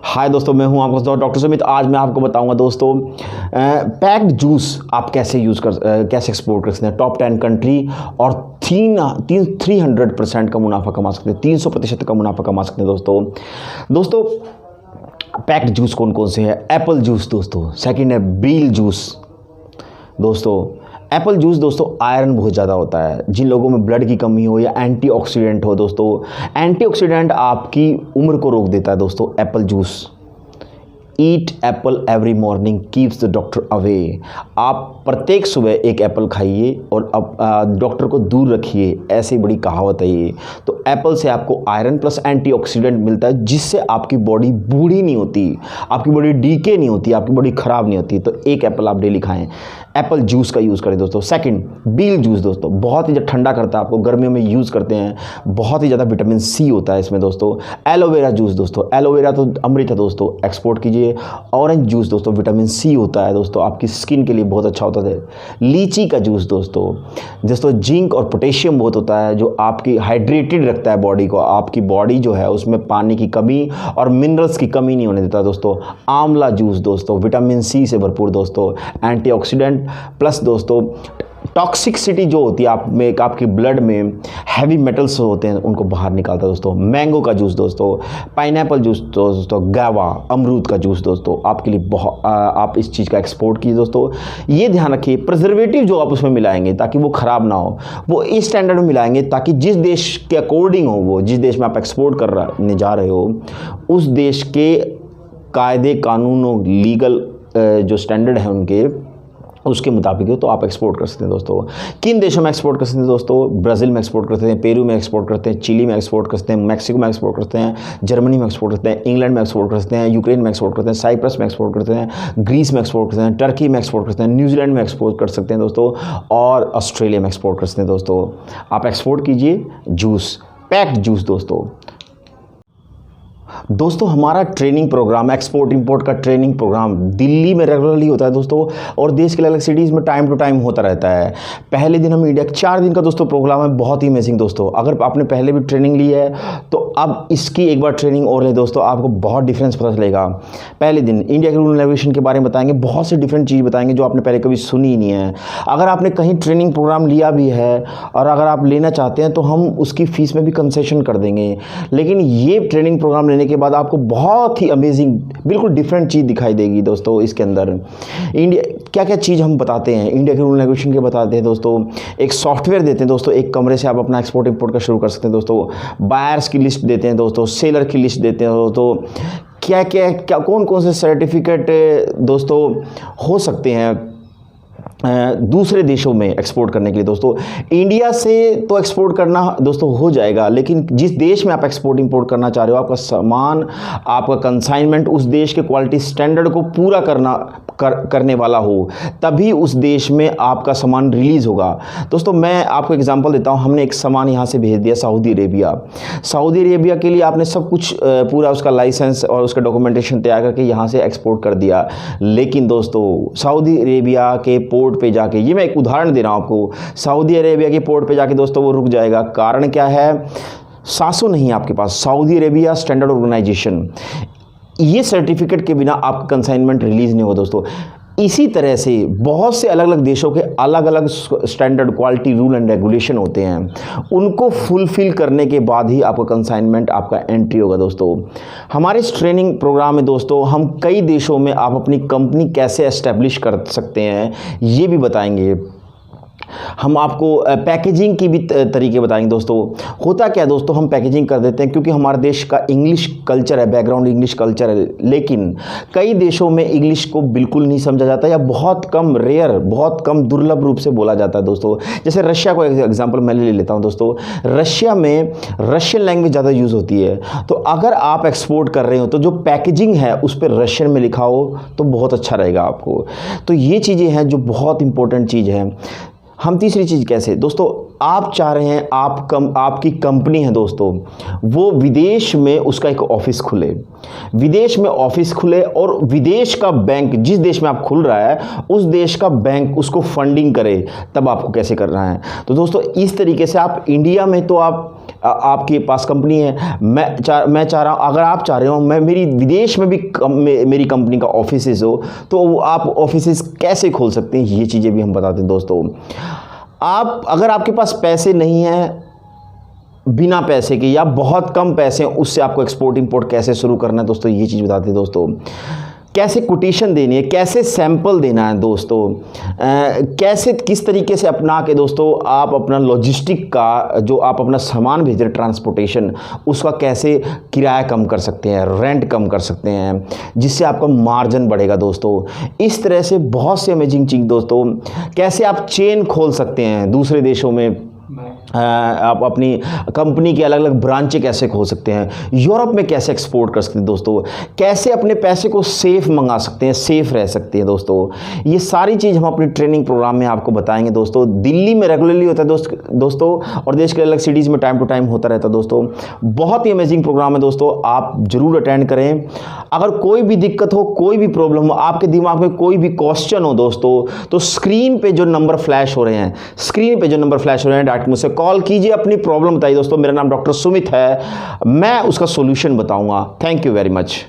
हाय दोस्तों, मैं हूं आपका दोस्त डॉक्टर सुमित। आज मैं आपको बताऊंगा दोस्तों पैक्ड जूस आप कैसे कैसे एक्सपोर्ट कर सकते हैं टॉप 10 कंट्री और 300% का मुनाफा कमा सकते हैं, 300% का मुनाफा कमा सकते हैं दोस्तों। पैक्ड जूस कौन कौन से हैं? एप्पल जूस दोस्तों, सेकंड है बील जूस दोस्तों। एप्पल जूस दोस्तों आयरन बहुत ज़्यादा होता है, जिन लोगों में ब्लड की कमी हो या एंटीऑक्सीडेंट हो दोस्तों, एंटीऑक्सीडेंट आपकी उम्र को रोक देता है दोस्तों Apple juice. Eat Apple every morning keeps the doctor away. आप प्रत्येक सुबह एक एप्पल खाइए और डॉक्टर को दूर रखिए, ऐसी बड़ी कहावत है ये। तो एप्पल से आपको आयरन प्लस एंटीऑक्सीडेंट मिलता है, जिससे आपकी बॉडी बूढ़ी नहीं होती, आपकी बॉडी डीके नहीं होती, आपकी बॉडी ख़राब नहीं होती। तो एक एप्पल आप डेली खाएं, एप्पल जूस का यूज़ करें दोस्तों। सेकंड बील जूस दोस्तों, बहुत ही ज़्यादा ठंडा करता है, आपको गर्मियों में यूज़ करते हैं, बहुत ही ज़्यादा विटामिन सी होता है इसमें दोस्तों। एलोवेरा जूस दोस्तों, एलोवेरा तो अमृत है दोस्तों, एक्सपोर्ट कीजिए। ऑरेंज जूस दोस्तों, विटामिन सी होता है दोस्तों, आपकी स्किन के लिए बहुत अच्छा होता है। लीची का जूस दोस्तों जिंक और पोटेशियम बहुत होता है, जो आपकी हाइड्रेटेड रखता है बॉडी को, आपकी बॉडी जो है उसमें पानी की कमी और मिनरल्स की कमी नहीं होने देता दोस्तों। आंवला जूस दोस्तों, विटामिन सी से भरपूर दोस्तों, एंटीऑक्सीडेंट प्लस दोस्तों टॉक्सिसिटी जो होती है आप में, आपके ब्लड में हैवी मेटल्स होते हैं उनको बाहर निकालता है दोस्तों। मैंगो का जूस दोस्तों, पाइनएप्पल जूस दोस्तों, गावा अमरूद का जूस दोस्तों, आपके लिए बहुत आप इस चीज़ का एक्सपोर्ट कीजिए दोस्तों। ये ध्यान रखिए प्रिजर्वेटिव जो आप उसमें मिलाएंगे ताकि वो ख़राब ना हो, वो इस स्टैंडर्ड में मिलाएंगे ताकि जिस देश के अकॉर्डिंग हो, वो जिस देश में आप एक्सपोर्ट करने जा रहे हो उस देश के कायदे कानून और लीगल जो स्टैंडर्ड है उनके उसके मुताबिक हो तो आप एक्सपोर्ट कर सकते हैं दोस्तों। किन देशों में एक्सपोर्ट कर सकते हैं दोस्तों? ब्राज़ील में एक्सपोर्ट करते हैं, पेरू में एक्सपोर्ट करते हैं, चिली में एक्सपोर्ट करते हैं, मैक्सिको में एक्सपोर्ट करते हैं, जर्मनी में एक्सपोर्ट करते हैं, इंग्लैंड में एक्सपोर्ट करते हैं, यूक्रेन में एक्सपोर्ट करते हैं, साइप्रस में एक्सपोर्ट करते हैं, ग्रीस में एक्सपोर्ट करते हैं, टर्की में एक्सपोर्ट करते हैं, न्यूजीलैंड में एक्सपोर्ट कर सकते हैं दोस्तों, और ऑस्ट्रेलिया में एक्सपोर्ट कर सकते हैं दोस्तों। आप एक्सपोर्ट कीजिए जूस, पैक्ड जूस दोस्तों हमारा ट्रेनिंग प्रोग्राम, एक्सपोर्ट इंपोर्ट का ट्रेनिंग प्रोग्राम दिल्ली में रेगुलरली होता है दोस्तों, और देश के अलग अलग सिटीज़ में टाइम टू टाइम होता रहता है। पहले दिन हम इंडिया 4 दिन का दोस्तों प्रोग्राम है, बहुत ही अमेजिंग दोस्तों। अगर आपने पहले भी ट्रेनिंग ली है तो अब इसकी एक बार ट्रेनिंग और ले दोस्तों, आपको बहुत डिफरेंस पता चलेगा। पहले दिन इंडिया के रूल एंड रेगुलेशन के बारे में बताएंगे, बहुत से डिफरेंट चीज़ बताएंगे जो आपने पहले कभी सुनी ही नहीं है। अगर आपने कहीं ट्रेनिंग प्रोग्राम लिया भी है और अगर आप लेना चाहते हैं तो हम उसकी फ़ीस में भी कंसेशन कर देंगे, लेकिन ये ट्रेनिंग प्रोग्राम लेने के बाद आपको बहुत ही अमेजिंग बिल्कुल डिफरेंट चीज़ दिखाई देगी दोस्तों। इसके अंदर इंडिया क्या क्या चीज़ हम बताते हैं, इंडिया के रूल रेगुलेशन के बताते हैं दोस्तों, एक सॉफ्टवेयर देते हैं दोस्तों, एक कमरे से आप अपना एक्सपोर्ट इंपोर्ट का शुरू कर सकते हैं दोस्तों। बायर्स की लिस्ट देते हैं दोस्तों, सेलर की लिस्ट देते हैं दोस्तों, क्या कौन कौन से सर्टिफिकेट दोस्तों हो सकते हैं दूसरे देशों में एक्सपोर्ट करने के लिए दोस्तों। इंडिया से तो एक्सपोर्ट करना दोस्तों हो जाएगा, लेकिन जिस देश में आप एक्सपोर्ट इंपोर्ट करना चाह रहे हो, आपका सामान, आपका कंसाइनमेंट उस देश के क्वालिटी स्टैंडर्ड को पूरा करने वाला हो, तभी उस देश में आपका सामान रिलीज़ होगा दोस्तों। मैं आपको एग्जांपल देता हूं, हमने एक सामान यहां से भेज दिया सऊदी अरेबिया के लिए आपने सब कुछ पूरा उसका लाइसेंस और उसका डॉक्यूमेंटेशन तैयार करके यहां से एक्सपोर्ट कर दिया, लेकिन दोस्तों सऊदी अरेबिया के पोर्ट पे जाके, ये मैं एक उदाहरण दे रहा हूं आपको, सऊदी अरेबिया के पोर्ट पे जाके दोस्तों वो रुक जाएगा। कारण क्या है? सासो नहीं है आपके पास, सऊदी अरेबिया स्टैंडर्ड ऑर्गेनाइजेशन, ये सर्टिफिकेट के बिना आपका कंसाइनमेंट रिलीज नहीं हो दोस्तों। इसी तरह से बहुत से अलग अलग देशों के अलग अलग standard quality rule and regulation होते हैं, उनको फुलफिल करने के बाद ही आपका कंसाइनमेंट, आपका एंट्री होगा दोस्तों। हमारे इस ट्रेनिंग प्रोग्राम में दोस्तों हम कई देशों में आप अपनी कंपनी कैसे एस्टेब्लिश कर सकते हैं ये भी बताएंगे। हम आपको पैकेजिंग की भी तरीके बताएंगे दोस्तों। होता क्या है दोस्तों, हम पैकेजिंग कर देते हैं क्योंकि हमारे देश का इंग्लिश कल्चर है, बैकग्राउंड इंग्लिश कल्चर है, लेकिन कई देशों में इंग्लिश को बिल्कुल नहीं समझा जाता या बहुत कम बहुत कम दुर्लभ रूप से बोला जाता है दोस्तों। जैसे रशिया को एग्जाम्पल मैं ले लेता हूँ दोस्तों, रशिया में रशियन लैंग्वेज ज़्यादा यूज़ होती है, तो अगर आप एक्सपोर्ट कर रहे हो तो जो पैकेजिंग है उस पर रशियन में लिखा हो तो बहुत अच्छा रहेगा आपको। तो ये चीज़ें हैं जो बहुत इंपॉर्टेंट चीज़ है। हम तीसरी चीज़ कैसे दोस्तों, आप चाह रहे हैं आपकी कंपनी है दोस्तों, वो विदेश में उसका एक ऑफिस खुले, विदेश में ऑफिस खुले और विदेश का बैंक, जिस देश में आप खुल रहा है उस देश का बैंक उसको फंडिंग करे, तब आपको कैसे करना है। तो दोस्तों इस तरीके से आप इंडिया में तो आपके पास कंपनी है, मैं चाह रहा हूँ, अगर आप चाह रहे हो मैं मेरी विदेश में भी मेरी कंपनी का ऑफिस हो, तो आप ऑफिस कैसे खोल सकते हैं, ये चीज़ें भी हम बताते हैं दोस्तों। अगर आपके पास पैसे नहीं हैं, बिना पैसे के या बहुत कम पैसे हैं, उससे आपको एक्सपोर्ट इंपोर्ट कैसे शुरू करना है दोस्तों, ये चीज़ बताते हैं दोस्तों। कैसे कोटेशन देनी है, कैसे सैंपल देना है दोस्तों, कैसे किस तरीके से अपना के दोस्तों आप अपना लॉजिस्टिक का जो आप अपना सामान भेज रहे हैं ट्रांसपोर्टेशन, उसका कैसे किराया कम कर सकते हैं, रेंट कम कर सकते हैं, जिससे आपका मार्जिन बढ़ेगा दोस्तों। इस तरह से बहुत से अमेजिंग चीज़ दोस्तों। कैसे आप चेन खोल सकते हैं दूसरे देशों में, आप अपनी कंपनी की अलग अलग ब्रांचें कैसे खोल सकते हैं, यूरोप में कैसे एक्सपोर्ट कर सकते हैं दोस्तों, कैसे अपने पैसे को सेफ मंगा सकते हैं, सेफ रह सकते हैं दोस्तों। ये सारी चीज़ हम अपनी ट्रेनिंग प्रोग्राम में आपको बताएंगे दोस्तों। दिल्ली में रेगुलरली होता है दोस्तों, और देश के अलग सिटीज़ में टाइम टू टाइम होता रहता है दोस्तों। बहुत ही अमेजिंग प्रोग्राम है दोस्तों, आप ज़रूर अटेंड करें। अगर कोई भी दिक्कत हो, कोई भी प्रॉब्लम हो, आपके दिमाग में कोई भी क्वेश्चन हो दोस्तों, तो स्क्रीन पे जो नंबर फ्लैश हो रहे हैं, डायरेक्ट मुझसे कॉल कीजिए, अपनी प्रॉब्लम बताइए दोस्तों। मेरा नाम डॉक्टर सुमित है, मैं उसका सॉल्यूशन बताऊंगा। Thank you very much.